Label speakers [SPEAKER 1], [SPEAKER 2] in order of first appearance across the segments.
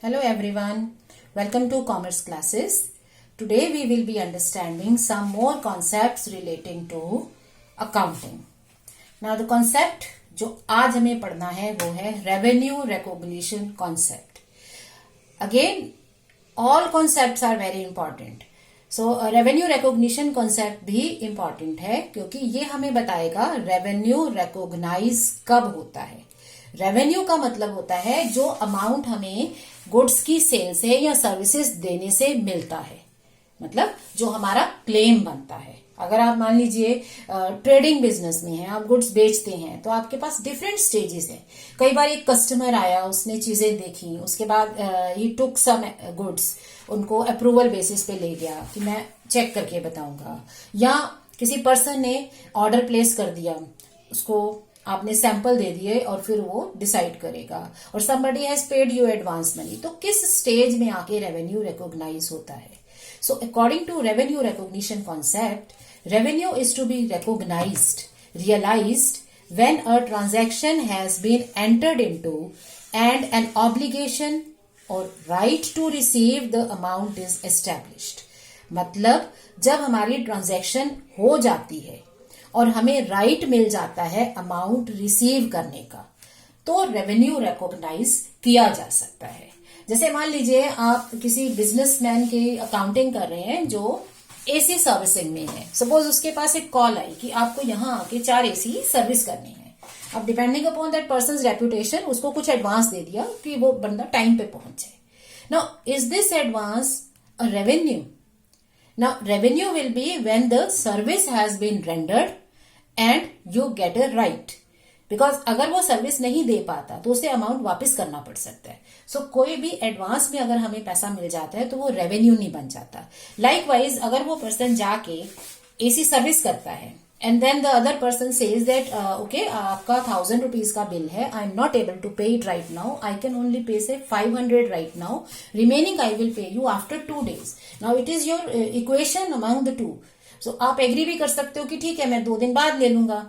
[SPEAKER 1] Hello everyone, welcome to Commerce classes. Today we will be understanding some more concepts relating to accounting. Now the concept जो आज हमें पढ़ना है वो है revenue recognition concept. Again, all concepts are very important. So revenue recognition concept भी important है क्योंकि ये हमें बताएगा revenue recognize कब होता है. रेवेन्यू का मतलब होता है जो अमाउंट हमें गुड्स की सेल से या सर्विसेज देने से मिलता है, मतलब जो हमारा क्लेम बनता है. अगर आप मान लीजिए ट्रेडिंग बिजनेस में हैं, आप गुड्स बेचते हैं तो आपके पास डिफरेंट स्टेजेस हैं. कई बार एक कस्टमर आया, उसने चीजें देखी, उसके बाद ही टुक सम गुड्स, उनको अप्रूवल बेसिस पे ले गया कि मैं चेक करके बताऊंगा, या किसी पर्सन ने ऑर्डर प्लेस कर दिया, उसको आपने सैंपल दे दिए और फिर वो डिसाइड करेगा, और somebody has paid you advance money. तो किस स्टेज में आके रेवेन्यू रिकॉग्नाइज होता है? So according to revenue recognition concept, revenue is to be recognised, realised when a transaction has been entered into and an obligation or right to receive the amount is established. मतलब जब हमारी transaction हो जाती है और हमें right मिल जाता है अमाउंट रिसीव करने का, तो रेवेन्यू रिकॉग्नाइज किया जा सकता है. जैसे मान लीजिए आप किसी बिजनेसमैन की अकाउंटिंग कर रहे हैं जो एसी सर्विसिंग में है. सपोज उसके पास एक कॉल आई कि आपको यहाँ आके 4 एसी सर्विस करनी है. अब depending upon that person reputation उसको कुछ एडवांस दे दिया कि वो बंदा टाइम पे पहुंचे. Now is this advance a revenue? Now revenue will be when the service has been rendered and you get a right, because अगर वो सर्विस नहीं दे पाता तो उसे अमाउंट वापस करना पड़ सकता है. सो कोई भी एडवांस में अगर हमें पैसा मिल जाता है तो वो रेवेन्यू नहीं बन जाता. लाइकवाइज अगर वो पर्सन जाके एसी सर्विस करता है and then the other person says that okay आपका 1000 रुपीज का बिल है, I am not able to pay it right now, I can only pay say 500 right now, remaining I will pay you after 2 days. Now it is your equation among the two. So आप agree भी कर सकते हो कि ठीक है मैं 2 दिन बाद ले लूंगा.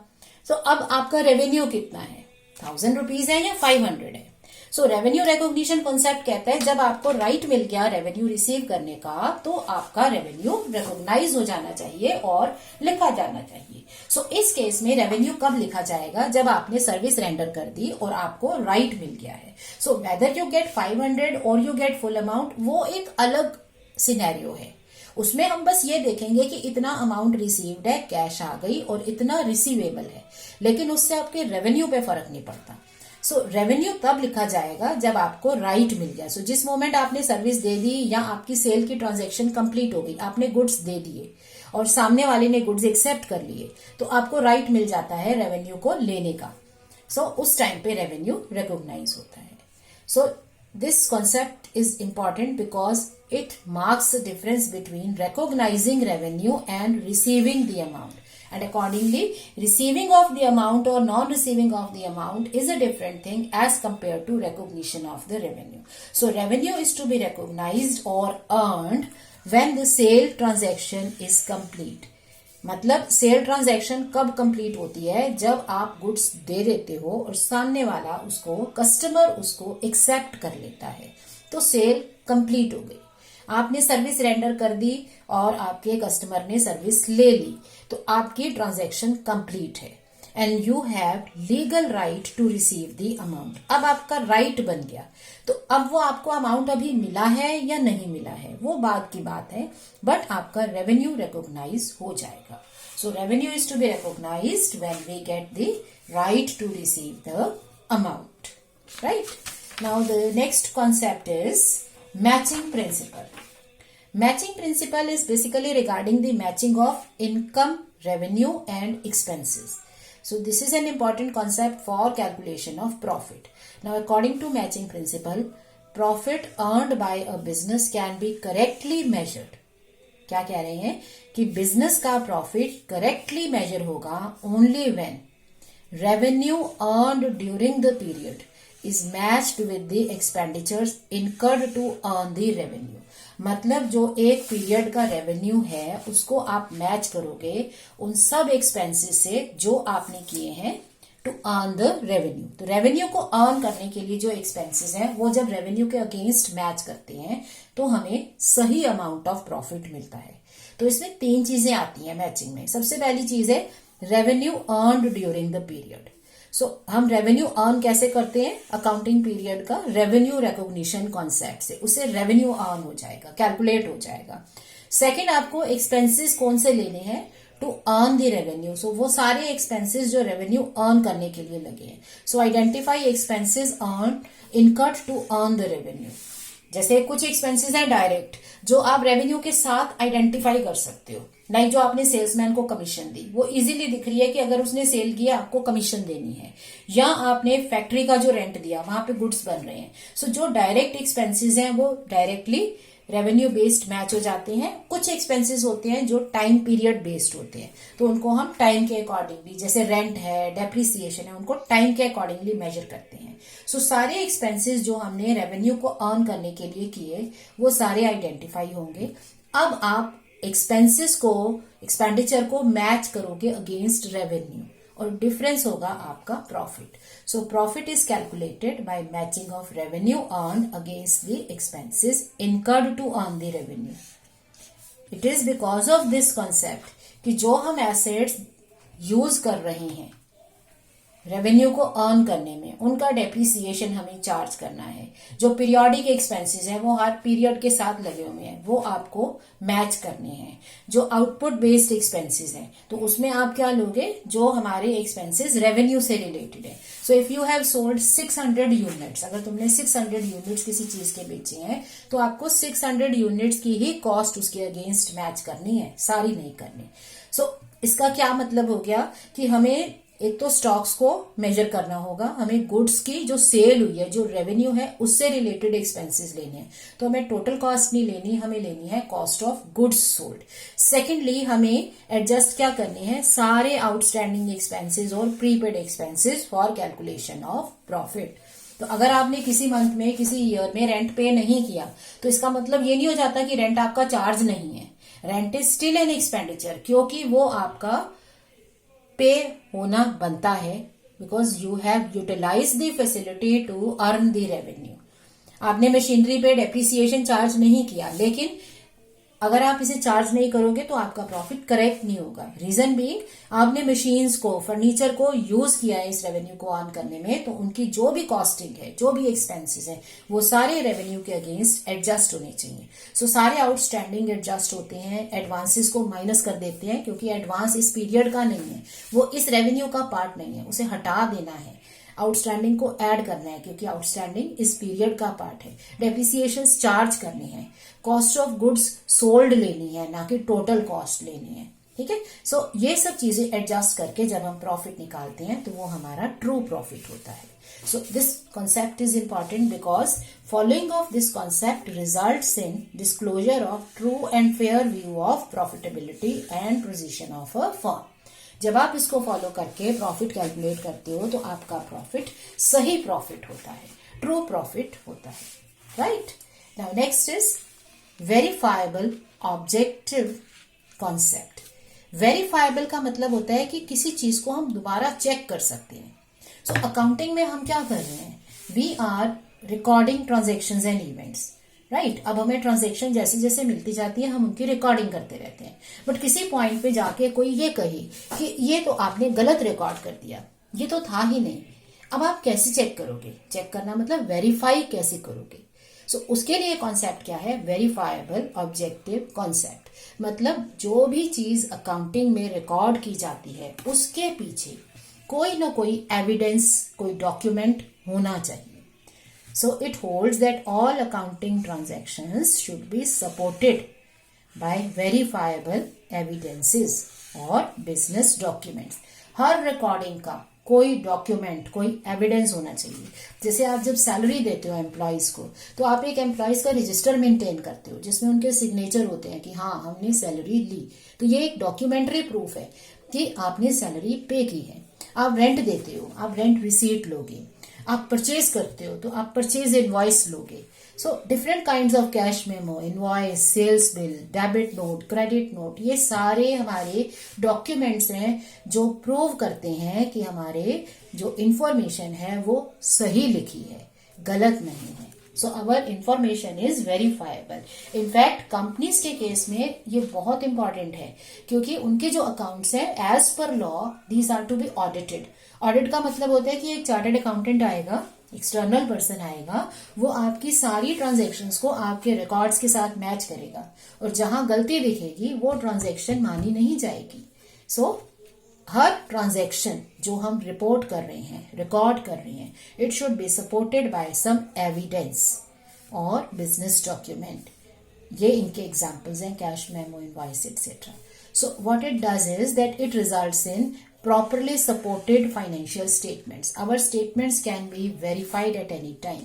[SPEAKER 1] सो अब आपका रेवेन्यू कितना है, 1000 रुपीज है या 500 है? सो रेवेन्यू रिकॉग्निशन कॉन्सेप्ट कहता है जब आपको राइट मिल गया रेवेन्यू रिसीव करने का तो आपका रेवेन्यू रिकॉग्नाइज हो जाना चाहिए और लिखा जाना चाहिए. सो इस केस में रेवेन्यू कब लिखा जाएगा? जब आपने सर्विस रेंडर कर दी और आपको राइट मिल गया है. सो वेदर यू गेट 500 और यू गेट फुल अमाउंट, वो एक अलग सिनेरियो है. उसमें हम बस ये देखेंगे कि इतना अमाउंट रिसीव्ड है, कैश आ गई, और इतना रिसीवेबल है, लेकिन उससे आपके रेवेन्यू पे फर्क नहीं पड़ता. सो रेवेन्यू तब लिखा जाएगा जब आपको राइट मिल गया. सो जिस मोमेंट आपने सर्विस दे दी या आपकी सेल की ट्रांजैक्शन कंप्लीट हो गई, आपने गुड्स दे दिए और सामने वाले ने गुड्स एक्सेप्ट कर लिए, तो आपको राइट मिल जाता है रेवेन्यू को लेने का. सो उस टाइम पे रेवेन्यू रिकॉग्नाइज होता है. सो this concept is important because it marks the difference between recognizing revenue and receiving the amount, and accordingly receiving of the amount or non-receiving of the amount is a different thing as compared to recognition of the revenue. So revenue is to be recognized or earned when the sale transaction is complete. मतलब sale transaction कब complete होती है? जब आप goods दे देते हो और सामने वाला उसको, कस्टमर उसको एक्सेप्ट कर लेता है, तो सेल कंप्लीट हो गई. आपने सर्विस रेंडर कर दी और आपके कस्टमर ने सर्विस ले ली, तो आपकी ट्रांजैक्शन कंप्लीट है and you have legal right to receive the amount. अब आपका राइट बन गया, तो अब वो आपको अमाउंट अभी मिला है या नहीं मिला है वो बाद की बात है, बट आपका रेवेन्यू रिकॉग्नाइज हो जाएगा. So revenue is to be recognised when we get the right to receive the amount. Right now the next concept is matching principle. Matching principle is basically regarding the matching of income, revenue and expenses. So this is an important concept for calculation of profit. Now according to matching principle, profit earned by a business can be correctly measured. क्या कह रहे हैं कि business का profit correctly major होगा only when revenue earned during the period is matched with the expenditures incurred to earn the revenue. मतलब जो एक पीरियड का रेवेन्यू है उसको आप मैच करोगे उन सब एक्सपेंसेस से जो आपने किए हैं टू अर्न द रेवेन्यू। तो रेवेन्यू को अर्न करने के लिए जो एक्सपेंसेस हैं वो जब रेवेन्यू के अगेंस्ट मैच करते हैं तो हमें सही अमाउंट ऑफ प्रॉफिट मिलता है। तो इसमें 3 चीजें आती हैं मैचिंग में। सबसे पहली चीज है revenue earned during the period. So हम रेवेन्यू अर्न कैसे करते हैं, अकाउंटिंग पीरियड का रेवेन्यू रिकॉग्निशन कॉन्सेप्ट से, उससे रेवेन्यू अर्न हो जाएगा, कैलकुलेट हो जाएगा। सेकंड, आपको एक्सपेंसेस कौन से लेने हैं टू अर्न द रेवेन्यू। सो वो सारे एक्सपेंसेस जो रेवेन्यू अर्न करने के लिए लगे हैं। So identify expenses earn incurred to earn the revenue. जैसे कुछ एक्सपेंसेस है डायरेक्ट जो आप रेवेन्यू के साथ आइडेंटिफाई कर सकते हो, लाइक जो आपने सेल्समैन को कमीशन दी, वो इजीली दिख रही है कि अगर उसने सेल किया आपको कमीशन देनी है, या आपने फैक्ट्री का जो रेंट दिया वहां पे गुड्स बन रहे हैं। सो जो डायरेक्ट एक्सपेंसेस हैं वो डायरेक्टली रेवेन्यू बेस्ड मैच हो जाते हैं। कुछ एक्सपेंसेस होते हैं जो टाइम पीरियड बेस्ड होते हैं, तो उनको हम टाइम के अकॉर्डिंगली, जैसे रेंट है, डेप्रिसिएशन है, उनको टाइम के अकॉर्डिंगली मेजर करते हैं। सो सारे एक्सपेंसेस जो हमने रेवेन्यू को अर्न करने के लिए किए वो सारे आइडेंटिफाई होंगे। अब आप एक्सपेंसेस को, एक्सपेंडिचर को मैच करोगे अगेंस्ट रेवेन्यू और डिफरेंस होगा आपका profit. So profit is calculated by matching of revenue earn against the expenses incurred to earn the revenue. It is because of this concept कि जो हम एसेट्स यूज कर रहे हैं रेवेन्यू को अर्न करने में, उनका डेप्रिसिएशन हमें चार्ज करना है। जो पीरियोडिक एक्सपेंसेस हैं वो हर पीरियड के साथ लगे हुए हैं, वो आपको मैच करने हैं। जो आउटपुट बेस्ड एक्सपेंसेस हैं तो उसमें आप क्या लोगे, जो हमारे एक्सपेंसेस रेवेन्यू से रिलेटेड है। So if you have sold 600 units, अगर तुमने 600 यूनिट्स किसी चीज के बेचे हैं तो आपको 600 यूनिट्स की ही कॉस्ट उसके अगेंस्ट मैच करनी है, सारी नहीं करनी। सो इसका क्या मतलब हो गया कि हमें एक तो स्टॉक्स को मेजर करना होगा, हमें गुड्स की जो सेल हुई है, जो रेवेन्यू है, उससे रिलेटेड एक्सपेंसेस लेने हैं। तो हमें टोटल कॉस्ट नहीं लेनी, हमें लेनी है cost of goods sold. Secondly हमें एडजस्ट क्या करनी है, सारे आउटस्टैंडिंग एक्सपेंसेस और prepaid expenses for calculation of profit. तो अगर आपने किसी मंथ में, किसी ईयर में रेंट पे नहीं किया तो इसका मतलब ये नहीं हो जाता कि रेंट आपका चार्ज नहीं है। Rent is still an expenditure, क्योंकि वो आपका पे होना बनता है, because you have utilise the facility to earn the revenue. आपने मशीनरी पे डेप्रिसिएशन चार्ज नहीं किया, लेकिन अगर आप इसे चार्ज नहीं करोगे तो आपका प्रॉफिट करेक्ट नहीं होगा। रीजन भी, आपने मशीन्स को, फर्नीचर को यूज किया है इस रेवेन्यू को अर्न करने में, तो उनकी जो भी कॉस्टिंग है, जो भी एक्सपेंसेस है, वो सारे रेवेन्यू के अगेंस्ट एडजस्ट होने चाहिए। सो सारे आउटस्टैंडिंग एडजस्ट होते हैं, एडवांसेस को माइनस कर देते हैं, क्योंकि एडवांस इस पीरियड का नहीं है, वो इस रेवेन्यू का पार्ट नहीं है, उसे हटा देना है। आउटस्टैंडिंग को ऐड करना है, क्योंकि आउटस्टैंडिंग इस पीरियड का पार्ट है। डेप्रिसिएशन चार्ज करने हैं, कॉस्ट ऑफ गुड्स सोल्ड लेनी है, ना कि टोटल कॉस्ट लेनी है। ठीक है। सो ये सब चीजें एडजस्ट करके जब हम प्रॉफिट निकालते हैं तो वो हमारा ट्रू प्रॉफिट होता है। So this concept is important because following of this concept results in disclosure of true and fair view of profitability and position of a firm. जब आप इसको फॉलो करके प्रॉफिट कैलकुलेट करते हो तो आपका प्रॉफिट सही प्रॉफिट होता है, ट्रू प्रॉफिट होता है, right. Now next is verifiable objective concept. Verifiable का मतलब होता है कि किसी चीज को हम दोबारा चेक कर सकते हैं। सो अकाउंटिंग में हम क्या कर रहे हैं, we are recording transactions and events, right. अब हमें ट्रांजेक्शन जैसे जैसे मिलती जाती है हम उनकी रिकॉर्डिंग करते रहते हैं, बट किसी पॉइंट पे जाके कोई ये कहे कि ये तो आपने गलत रिकॉर्ड कर दिया, ये तो था ही नहीं। अब आप कैसे चेक करोगे, चेक करना मतलब वेरीफाई कैसे करोगे। सो उसके लिए कॉन्सेप्ट क्या है, वेरीफाइबल ऑब्जेक्टिव कॉन्सेप्ट। मतलब जो भी चीज अकाउंटिंग में रिकॉर्ड की जाती है उसके पीछे कोई ना कोई एविडेंस, कोई डॉक्यूमेंट होना चाहिए। So it holds that all accounting transactions should be supported by verifiable evidences or business documents. Her recording का कोई डॉक्यूमेंट, कोई एविडेंस होना चाहिए। जैसे आप जब सैलरी देते हो एम्प्लॉयज को तो आप एक एम्प्लॉयज का रजिस्टर मेंटेन करते हो जिसमें उनके सिग्नेचर होते हैं कि हाँ हमने सैलरी ली, तो ये एक डॉक्यूमेंट्री प्रूफ है कि आपने सैलरी पे की है। आप रेंट देते हो, आप रेंट रिसीट लोगे। आप परचेज करते हो तो आप परचेज इनवॉइस लोगे। So different kinds of cash memo, invoice, sales bill, debit note, credit note, ये सारे हमारे डॉक्यूमेंट्स हैं जो प्रूव करते हैं कि हमारे जो इंफॉर्मेशन है वो सही लिखी है, गलत नहीं है. So our information is verifiable. In fact companies के केस में ये बहुत इंपॉर्टेंट है क्योंकि उनके जो अकाउंट्स हैं as per law these are to be audited. Audit का मतलब होता है कि एक चार्टर्ड अकाउंटेंट आएगा, एक्सटर्नल पर्सन आएगा, वो आपकी सारी ट्रांजेक्शन्स को आपके रिकॉर्ड्स के साथ मैच करेगा और जहां गलती दिखेगी वो ट्रांजेक्शन मानी नहीं जाएगी. सो हर ट्रांजैक्शन जो हम रिपोर्ट कर रहे हैं, रिकॉर्ड कर रहे हैं, it should be supported by some evidence और बिजनेस डॉक्यूमेंट. ये इनके एग्जांपल्स हैं, cash memo, invoice etcetera. So what it does is that it results in properly supported financial statements. Our statements can be verified at any time.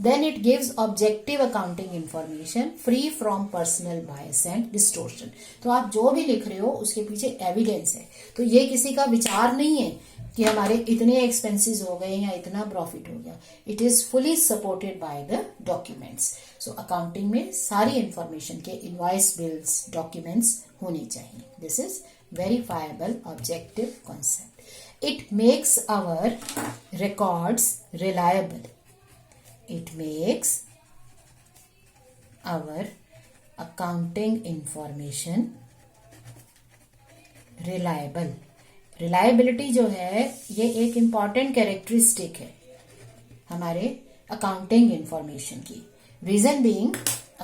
[SPEAKER 1] Then it gives objective accounting information free from personal bias and distortion. तो आप जो भी लिख रहे हो उसके पीछे evidence है. तो ये किसी का विचार नहीं है कि हमारे इतने एक्सपेंसेस हो गए या इतना प्रॉफिट हो गया. It is fully supported by the documents. So accounting में सारी इंफॉर्मेशन के इनवॉइस, बिल्स, डॉक्यूमेंट्स होने चाहिए. This is verifiable objective concept. It makes our records reliable. It makes our accounting information reliable. Reliability जो है ये एक important characteristic है हमारे accounting information की. Reason being,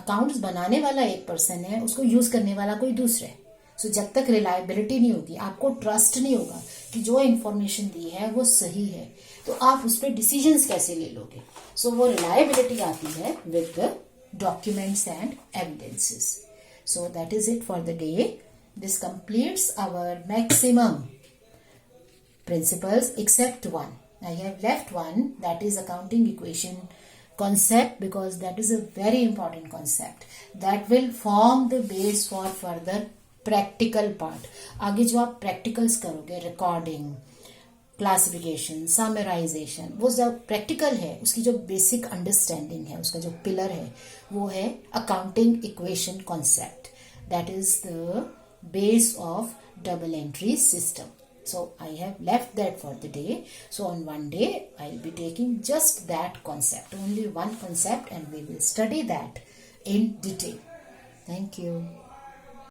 [SPEAKER 1] accounts बनाने वाला एक person है, उसको use करने वाला कोई दूसरा है. सो जब तक रिलायबिलिटी नहीं होगी, आपको ट्रस्ट नहीं होगा कि जो इंफॉर्मेशन दी है वो सही है, तो आप उस पर डिसीजंस कैसे ले लोगे. सो वो रिलायबिलिटी आती है with the documents and evidences. So that is it for the day. This completes our maximum principles except one. I have left one, that is accounting equation concept, because that is a very important concept that will form the base for further practical part. आगे जो आप practicals करोगे, recording, classification, summarization, वो जब practical है उसकी जो basic understanding है, उसका जो पिलर है वो है accounting equation concept. That is the base of double entry system. So I have left that for the day. So on one day I will be taking just that concept, only one concept, and we will study that in detail. Thank you.